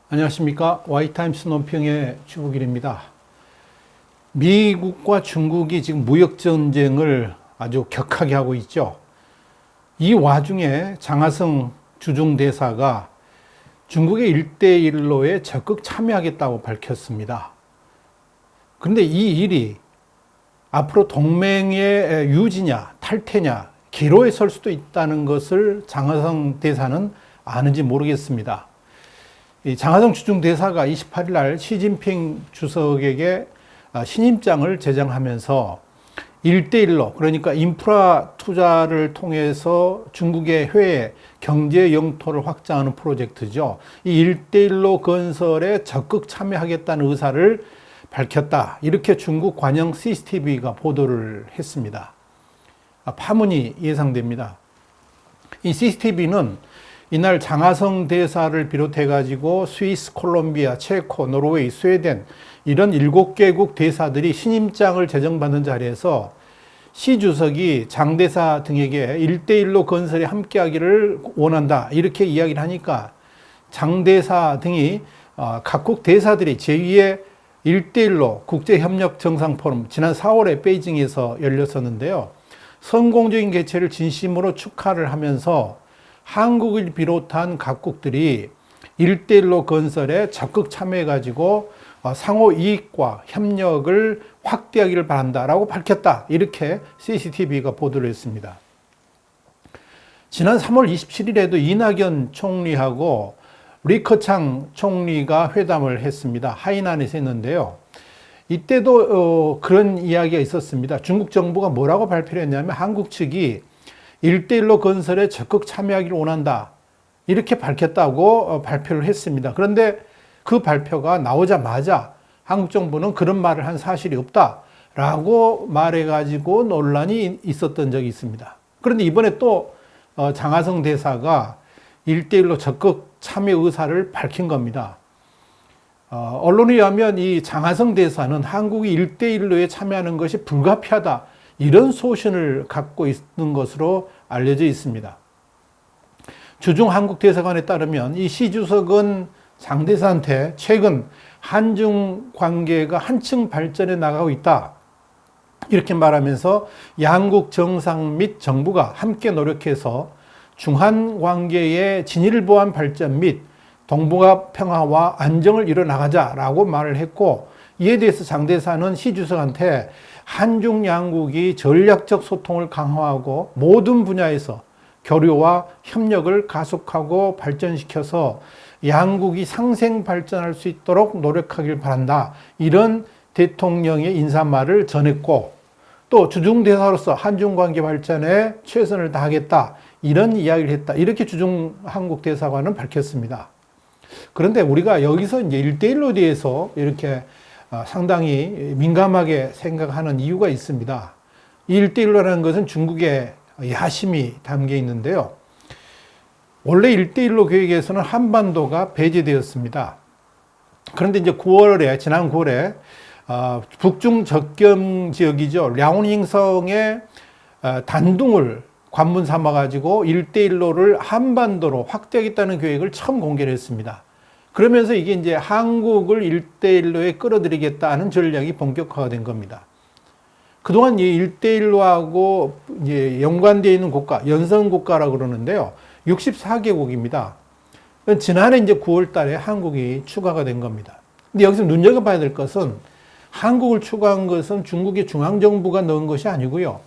안녕하십니까. Y타임스 논평의 주국일입니다. 미국과 중국이 지금 무역전쟁을 아주 격하게 하고 있죠. 이 와중에 장하성 주중대사가 중국의 1대1로에 적극 참여하겠다고 밝혔습니다. 그런데 이 일이 앞으로 동맹의 유지냐 탈퇴냐 기로에 설 수도 있다는 것을 장하성 대사는 아는지 모르겠습니다. 장하성 주중대사가 28일 날 시진핑 주석에게 신임장을 제정하면서 1대1로 그러니까 인프라 투자를 통해서 중국의 해외 경제 영토를 확장하는 프로젝트죠. 이 1대1로 건설에 적극 참여하겠다는 의사를 밝혔다. 이렇게 중국 관영 CCTV가 보도를 했습니다. 파문이 예상됩니다. 이 CCTV는 이날 장하성 대사를 비롯해가지고 스위스, 콜롬비아, 체코, 노르웨이, 스웨덴 이런 7개국 대사들이 신임장을 제정받는 자리에서 시 주석이 장 대사 등에게 1대1로 건설에 함께하기를 원한다 이렇게 이야기를 하니까 장 대사 등이 각국 대사들이 제2의 1대1로 국제협력정상포럼 지난 4월에 베이징에서 열렸었는데요. 성공적인 개최를 진심으로 축하를 하면서 한국을 비롯한 각국들이 1대1로 건설에 적극 참여해가지고 상호 이익과 협력을 확대하기를 바란다라고 밝혔다. 이렇게 CCTV가 보도를 했습니다. 지난 3월 27일에도 이낙연 총리하고 리커창 총리가 회담을 했습니다. 하이난에서 했는데요. 이때도 그런 이야기가 있었습니다. 중국 정부가 뭐라고 발표를 했냐면 한국 측이 1대1로 건설에 적극 참여하기를 원한다. 이렇게 밝혔다고 발표를 했습니다. 그런데 그 발표가 나오자마자 한국 정부는 그런 말을 한 사실이 없다라고 말해가지고 논란이 있었던 적이 있습니다. 그런데 이번에 또 장하성 대사가 1대1로 적극 참여 의사를 밝힌 겁니다. 언론에 의하면 이 장하성 대사는 한국이 1대1로에 참여하는 것이 불가피하다. 이런 소신을 갖고 있는 것으로 알려져 있습니다. 주중 한국 대사관에 따르면 이 시 주석은 장 대사한테 최근 한중 관계가 한층 발전해 나가고 있다. 이렇게 말하면서 양국 정상 및 정부가 함께 노력해서 중한 관계의 진일보한 발전 및 동북아 평화와 안정을 이뤄나가자라고 말을 했고 이에 대해서 장 대사는 시 주석한테 한중 양국이 전략적 소통을 강화하고 모든 분야에서 교류와 협력을 가속하고 발전시켜서 양국이 상생 발전할 수 있도록 노력하길 바란다. 이런 대통령의 인사말을 전했고 또 주중대사로서 한중 관계 발전에 최선을 다하겠다. 이런 이야기를 했다. 이렇게 주중 한국 대사관은 밝혔습니다. 그런데 우리가 여기서 이제 1대1로 대해서 이렇게 상당히 민감하게 생각하는 이유가 있습니다. 1대1로라는 것은 중국의 야심이 담겨 있는데요. 원래 1대1로 계획에서는 한반도가 배제되었습니다. 그런데 이제 지난 9월에 북중 접경 지역이죠. 랴오닝성의 단둥을 관문 삼아가지고 1대1로를 한반도로 확대하겠다는 계획을 처음 공개를 했습니다. 그러면서 이게 이제 한국을 1대1로에 끌어들이겠다는 전략이 본격화가 된 겁니다. 그동안 이 1대1로하고 이제 연관되어 있는 국가, 연선 국가라고 그러는데요. 64개국입니다. 지난해 이제 9월 달에 한국이 추가가 된 겁니다. 근데 여기서 눈여겨봐야 될 것은 한국을 추가한 것은 중국의 중앙정부가 넣은 것이 아니고요.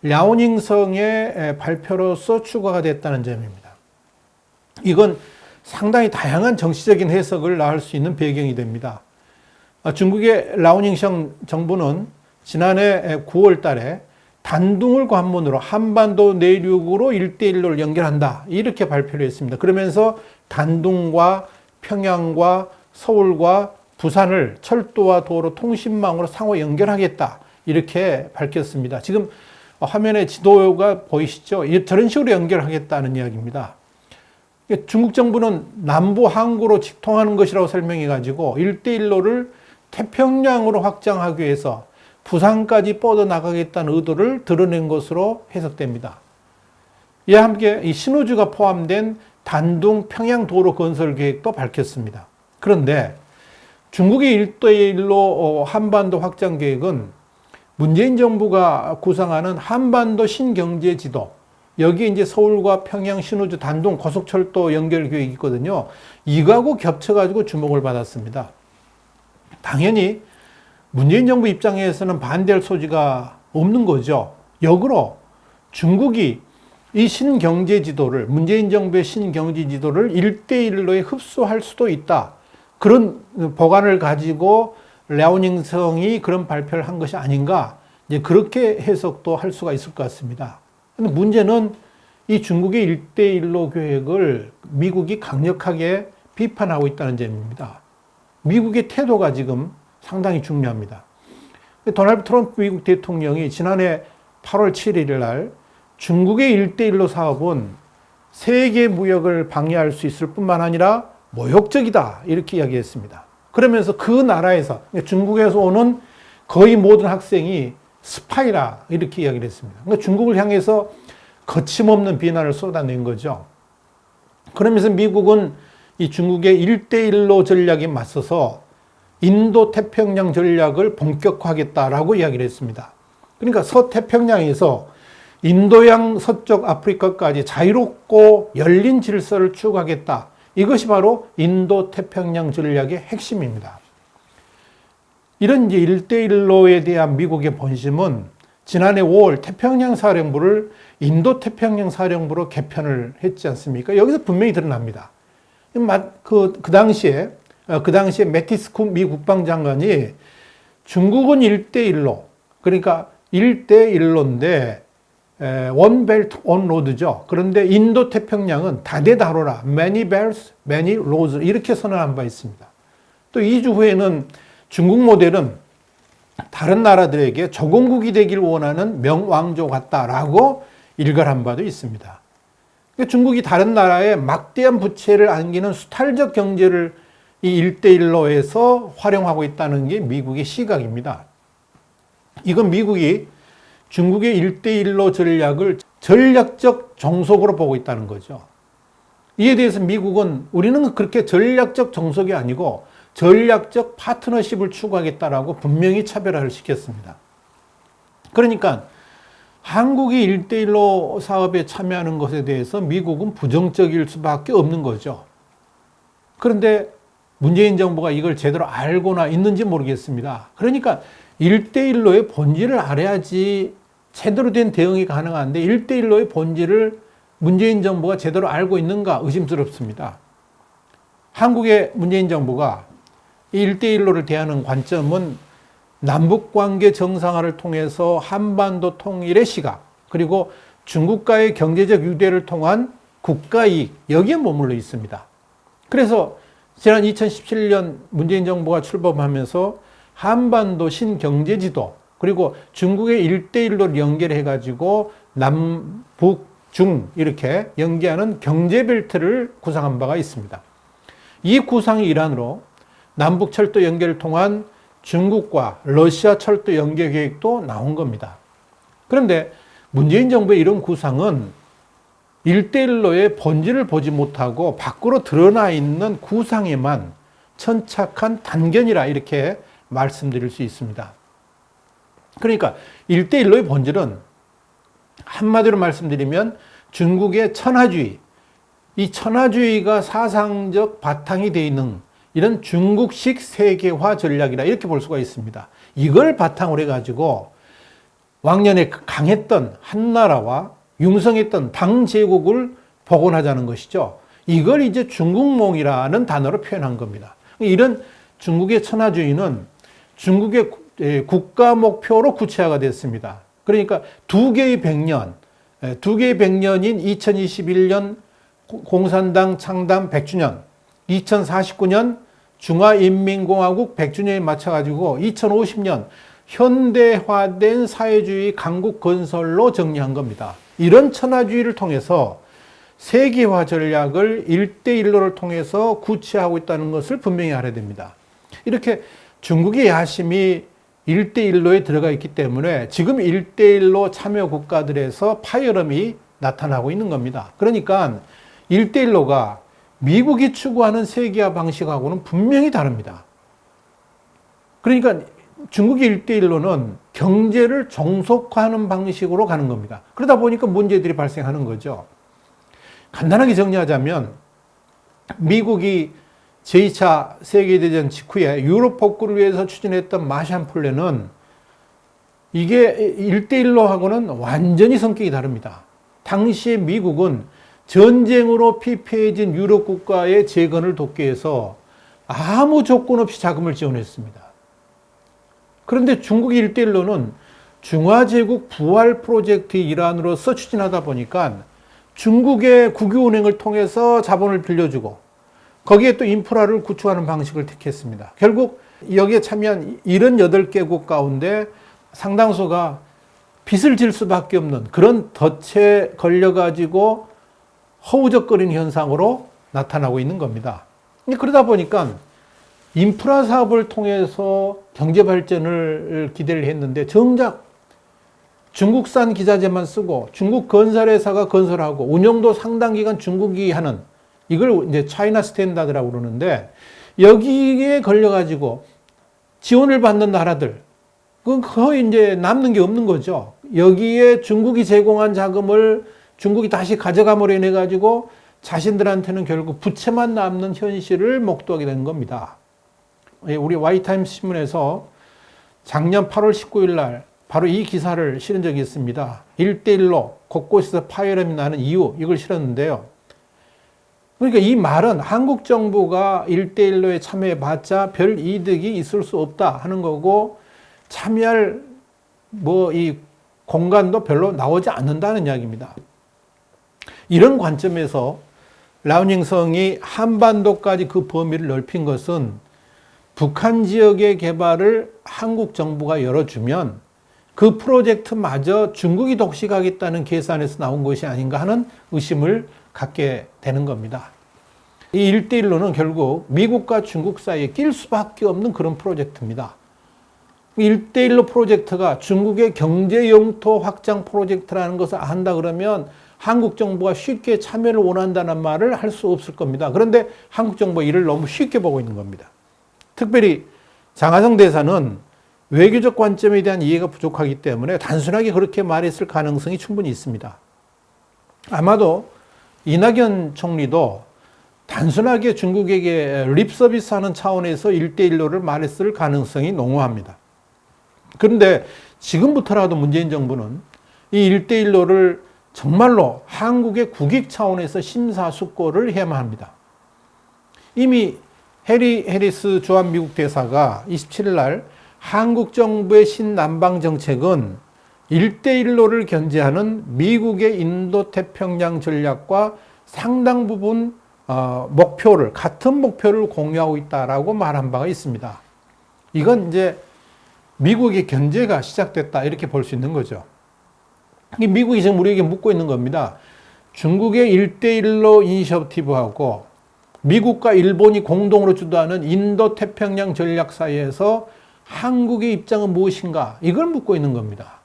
랴오닝성의 발표로서 추가가 됐다는 점입니다. 이건 상당히 다양한 정치적인 해석을 낳을 수 있는 배경이 됩니다. 중국의 랴오닝성 정부는 지난해 9월 달에 단둥을 관문으로 한반도 내륙으로 1대1로를 연결한다. 이렇게 발표를 했습니다. 그러면서 단둥과 평양과 서울과 부산을 철도와 도로 통신망으로 상호 연결하겠다. 이렇게 밝혔습니다. 지금 화면에 지도가 보이시죠? 저런 식으로 연결하겠다는 이야기입니다. 중국 정부는 남부 항구로 직통하는 것이라고 설명해가지고 1대1로를 태평양으로 확장하기 위해서 부산까지 뻗어나가겠다는 의도를 드러낸 것으로 해석됩니다. 이와 함께 이 신호주가 포함된 단둥 평양 도로 건설 계획도 밝혔습니다. 그런데 중국의 1대1로 한반도 확장 계획은 문재인 정부가 구상하는 한반도 신경제 지도, 여기 이제 서울과 평양, 신우주, 단동 고속철도 연결 계획이 있거든요. 이거하고 겹쳐가지고 주목을 받았습니다. 당연히 문재인 정부 입장에서는 반대할 소지가 없는 거죠. 역으로 중국이 이 신경제 지도를, 문재인 정부의 신경제 지도를 1대1로에 흡수할 수도 있다. 그런 보관을 가지고 랴오닝성이 그런 발표를 한 것이 아닌가, 이제 그렇게 해석도 할 수가 있을 것 같습니다. 근데 문제는 이 중국의 1대1로 계획을 미국이 강력하게 비판하고 있다는 점입니다. 미국의 태도가 지금 상당히 중요합니다. 도널드 트럼프 미국 대통령이 지난해 8월 7일 날 중국의 1대1로 사업은 세계 무역을 방해할 수 있을 뿐만 아니라 모욕적이다, 이렇게 이야기했습니다. 그러면서 그 나라에서, 중국에서 오는 거의 모든 학생이 스파이라, 이렇게 이야기를 했습니다. 그러니까 중국을 향해서 거침없는 비난을 쏟아낸 거죠. 그러면서 미국은 이 중국의 1대1로 전략에 맞서서 인도 태평양 전략을 본격화하겠다라고 이야기를 했습니다. 그러니까 서태평양에서 인도양 서쪽 아프리카까지 자유롭고 열린 질서를 추구하겠다. 이것이 바로 인도 태평양 전략의 핵심입니다. 이런 이제 1대1로에 대한 미국의 본심은 지난해 5월 태평양 사령부를 인도 태평양 사령부로 개편을 했지 않습니까? 여기서 분명히 드러납니다. 그 당시에 매티스 미 국방장관이 중국은 1대1로, 그러니까 1대1로인데 원벨트 원로드죠. 그런데 인도 태평양은 다대다로라, many belts, many roads, 이렇게 선언한 바 있습니다. 또 2주 후에는 중국 모델은 다른 나라들에게 조공국이 되길 원하는 명왕조 같다라고 일갈한 바도 있습니다. 그러니까 중국이 다른 나라에 막대한 부채를 안기는 수탈적 경제를 이 1대1로에서 활용하고 있다는 게 미국의 시각입니다. 이건 미국이 중국의 1대1로 전략을 전략적 종속으로 보고 있다는 거죠. 이에 대해서 미국은 우리는 그렇게 전략적 종속이 아니고 전략적 파트너십을 추구하겠다라고 분명히 차별화를 시켰습니다. 그러니까 한국이 1대1로 사업에 참여하는 것에 대해서 미국은 부정적일 수밖에 없는 거죠. 그런데 문재인 정부가 이걸 제대로 알고나 있는지 모르겠습니다. 그러니까 1대1로의 본질을 알아야지 제대로 된 대응이 가능한데 1대1로의 본질을 문재인 정부가 제대로 알고 있는가 의심스럽습니다. 한국의 문재인 정부가 이 1대1로를 대하는 관점은 남북관계 정상화를 통해서 한반도 통일의 시각, 그리고 중국과의 경제적 유대를 통한 국가이익, 여기에 머물러 있습니다. 그래서 지난 2017년 문재인 정부가 출범하면서 한반도 신경제지도, 그리고 중국의 1대1로를 연결해가지고 남북, 중 이렇게 연계하는 경제벨트를 구상한 바가 있습니다. 이 구상의 일환으로 남북철도 연결을 통한 중국과 러시아 철도 연계 계획도 나온 겁니다. 그런데 문재인 정부의 이런 구상은 1대1로의 본질을 보지 못하고 밖으로 드러나 있는 구상에만 천착한 단견이라 이렇게 말씀드릴 수 있습니다. 그러니까 1대1로의 본질은 한마디로 말씀드리면 중국의 천하주의, 이 천하주의가 사상적 바탕이 되어 있는 이런 중국식 세계화 전략이라 이렇게 볼 수가 있습니다. 이걸 바탕으로 해가지고 왕년에 강했던 한나라와 융성했던 당제국을 복원하자는 것이죠. 이걸 이제 중국몽이라는 단어로 표현한 겁니다. 이런 중국의 천하주의는 중국의 국가 목표로 구체화가 됐습니다. 그러니까 두 개의 100년인 2021년 공산당 창당 100주년, 2049년 중화인민공화국 100주년에 맞춰가지고 2050년 현대화된 사회주의 강국 건설로 정리한 겁니다. 이런 천하주의를 통해서 세계화 전략을 1대1로를 통해서 구체화하고 있다는 것을 분명히 알아야 됩니다. 이렇게 중국의 야심이 1대1로에 들어가 있기 때문에 지금 1대1로 참여 국가들에서 파열음이 나타나고 있는 겁니다. 그러니까 1대1로가 미국이 추구하는 세계화 방식하고는 분명히 다릅니다. 그러니까 중국이 1대1로는 경제를 정속화하는 방식으로 가는 겁니다. 그러다 보니까 문제들이 발생하는 거죠. 간단하게 정리하자면 미국이 제2차 세계대전 직후에 유럽 복구를 위해서 추진했던 마샬 플랜은 이게 1대1로 하고는 완전히 성격이 다릅니다. 당시에 미국은 전쟁으로 피폐해진 유럽 국가의 재건을 돕기 위해서 아무 조건 없이 자금을 지원했습니다. 그런데 중국이 1대1로는 중화제국 부활 프로젝트의 일환으로서 추진하다 보니까 중국의 국유은행을 통해서 자본을 빌려주고 거기에 또 인프라를 구축하는 방식을 택했습니다. 결국 여기에 참여한 78개국 가운데 상당수가 빚을 질 수밖에 없는 그런 덫에 걸려가지고 허우적거리는 현상으로 나타나고 있는 겁니다. 그러다 보니까 인프라 사업을 통해서 경제 발전을 기대를 했는데 정작 중국산 기자재만 쓰고 중국 건설회사가 건설하고 운영도 상당 기간 중국이 하는 이걸 이제 차이나 스탠다드라고 그러는데 여기에 걸려가지고 지원을 받는 나라들 그건 거의 이제 남는 게 없는 거죠. 여기에 중국이 제공한 자금을 중국이 다시 가져감으로 인해 가지고 자신들한테는 결국 부채만 남는 현실을 목도하게 되는 겁니다. 우리 와이타임스 신문에서 작년 8월 19일 날 바로 이 기사를 실은 적이 있습니다. 1대1로 곳곳에서 파열음이 나는 이유 이걸 실었는데요. 그러니까 이 말은 한국 정부가 1대1로에 참여해봤자 별 이득이 있을 수 없다 하는 거고 참여할 이 공간도 별로 나오지 않는다는 이야기입니다. 이런 관점에서 라오닝성이 한반도까지 그 범위를 넓힌 것은 북한 지역의 개발을 한국 정부가 열어주면 그 프로젝트마저 중국이 독식하겠다는 계산에서 나온 것이 아닌가 하는 의심을 갖게 되는 겁니다. 이 1대1로는 결국 미국과 중국 사이에 낄 수밖에 없는 그런 프로젝트입니다. 1대1로 프로젝트가 중국의 경제 영토 확장 프로젝트라는 것을 한다 그러면 한국 정부가 쉽게 참여를 원한다는 말을 할 수 없을 겁니다. 그런데 한국 정부가 이를 너무 쉽게 보고 있는 겁니다. 특별히 장하성 대사는 외교적 관점에 대한 이해가 부족하기 때문에 단순하게 그렇게 말했을 가능성이 충분히 있습니다. 아마도 이낙연 총리도 단순하게 중국에게 립서비스하는 차원에서 1대1로를 말했을 가능성이 농후합니다. 그런데 지금부터라도 문재인 정부는 이 1대1로를 정말로 한국의 국익 차원에서 심사숙고를 해야만 합니다. 이미 해리스 주한미국 대사가 27일 날 한국 정부의 신남방 정책은 1대1로를 견제하는 미국의 인도태평양 전략과 상당 부분 같은 목표를 공유하고 있다라고 말한 바가 있습니다. 이건 이제 미국의 견제가 시작됐다 이렇게 볼 수 있는 거죠. 미국이 지금 우리에게 묻고 있는 겁니다. 중국의 1대1로 이니셔티브하고 미국과 일본이 공동으로 주도하는 인도태평양 전략 사이에서 한국의 입장은 무엇인가? 이걸 묻고 있는 겁니다.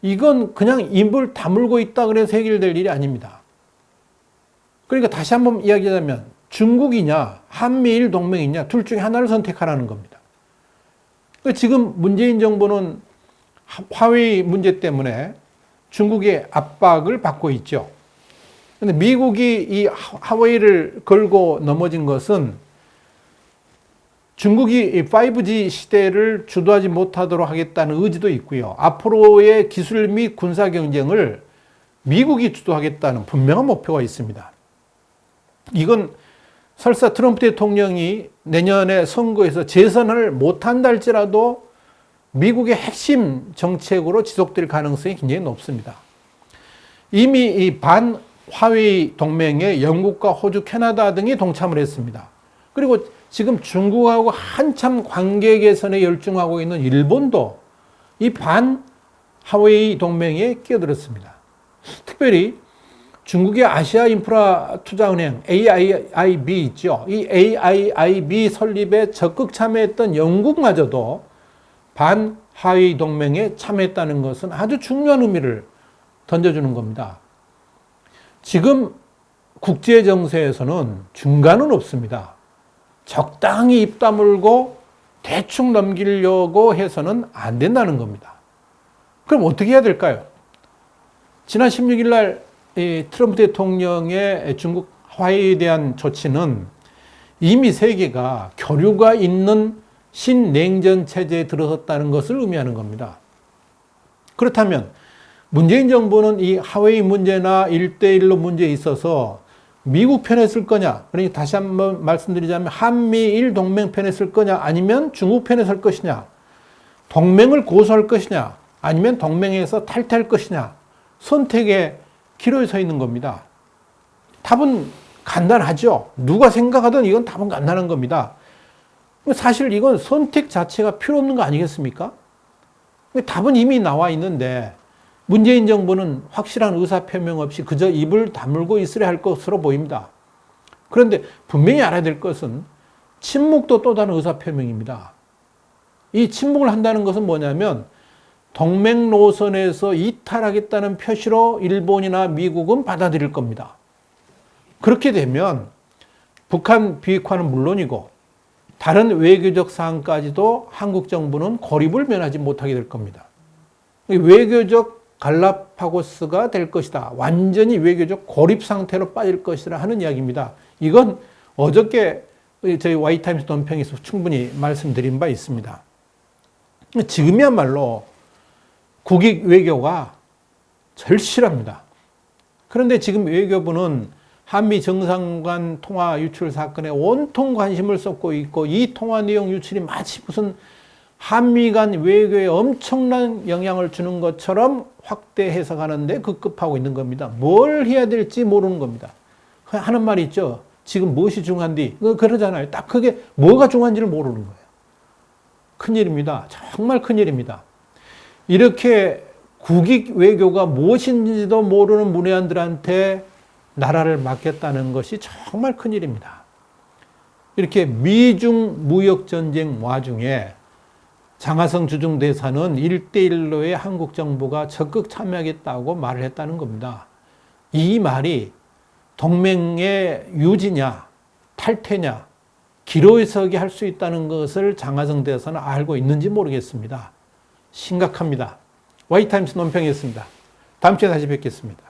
이건 그냥 입을 다물고 있다 그래서 해결될 일이 아닙니다. 그러니까 다시 한번 이야기하자면 중국이냐 한미일 동맹이냐 둘 중에 하나를 선택하라는 겁니다. 그러니까 지금 문재인 정부는 화웨이 문제 때문에 중국의 압박을 받고 있죠. 그런데 미국이 이 화웨이를 걸고 넘어진 것은 중국이 5G 시대를 주도하지 못하도록 하겠다는 의지도 있고요. 앞으로의 기술 및 군사 경쟁을 미국이 주도하겠다는 분명한 목표가 있습니다. 이건 설사 트럼프 대통령이 내년에 선거에서 재선을 못한다 할지라도 미국의 핵심 정책으로 지속될 가능성이 굉장히 높습니다. 이미 이 반 화웨이 동맹에 영국과 호주, 캐나다 등이 동참을 했습니다. 그리고 지금 중국하고 한참 관계 개선에 열중하고 있는 일본도 이 반 화웨이 동맹에 끼어들었습니다. 특별히 중국의 아시아 인프라 투자은행 AIIB 있죠. 이 AIIB 설립에 적극 참여했던 영국마저도 반 화웨이 동맹에 참여했다는 것은 아주 중요한 의미를 던져주는 겁니다. 지금 국제 정세에서는 중간은 없습니다. 적당히 입 다물고 대충 넘기려고 해서는 안 된다는 겁니다. 그럼 어떻게 해야 될까요? 지난 16일 날 트럼프 대통령의 중국 화해에 대한 조치는 이미 세계가 교류가 있는 신냉전 체제에 들어섰다는 것을 의미하는 겁니다. 그렇다면 문재인 정부는 이 하웨이 문제나 1대1로 문제에 있어서 미국 편에 쓸 거냐, 그러니까 다시 한번 말씀드리자면 한미일 동맹 편에 쓸 거냐, 아니면 중국 편에 설 것이냐, 동맹을 고수할 것이냐, 아니면 동맹에서 탈퇴할 것이냐, 선택의 기로에 서 있는 겁니다. 답은 간단하죠. 누가 생각하든 이건 답은 간단한 겁니다. 사실 이건 선택 자체가 필요 없는 거 아니겠습니까? 답은 이미 나와 있는데 문재인 정부는 확실한 의사표명 없이 그저 입을 다물고 있으려 할 것으로 보입니다. 그런데 분명히 알아야 될 것은 침묵도 또 다른 의사표명입니다. 이 침묵을 한다는 것은 뭐냐면 동맹 노선에서 이탈하겠다는 표시로 일본이나 미국은 받아들일 겁니다. 그렇게 되면 북한 비핵화는 물론이고 다른 외교적 사항까지도 한국 정부는 고립을 면하지 못하게 될 겁니다. 외교적 갈라파고스가 될 것이다. 완전히 외교적 고립 상태로 빠질 것이라 하는 이야기입니다. 이건 어저께 저희 와이타임스 논평에서 충분히 말씀드린 바 있습니다. 지금이야말로 국익 외교가 절실합니다. 그런데 지금 외교부는 한미 정상간 통화 유출 사건에 온통 관심을 쏟고 있고 이 통화 내용 유출이 마치 무슨 한미 간 외교에 엄청난 영향을 주는 것처럼 확대 해석하는데 급급하고 있는 겁니다. 뭘 해야 될지 모르는 겁니다. 하는 말이 있죠. 지금 무엇이 중요한디? 그러잖아요. 딱 그게 뭐가 중요한지를 모르는 거예요. 큰일입니다. 정말 큰일입니다. 이렇게 국익 외교가 무엇인지도 모르는 문외한들한테 나라를 맡겼다는 것이 정말 큰일입니다. 이렇게 미중 무역전쟁 와중에 장하성 주중대사는 1대1로에 한국 정부가 적극 참여하겠다고 말을 했다는 겁니다. 이 말이 동맹의 유지냐, 탈퇴냐, 기로에 서게 할 수 있다는 것을 장하성 대사는 알고 있는지 모르겠습니다. 심각합니다. 와이타임스 논평이었습니다. 다음 주에 다시 뵙겠습니다.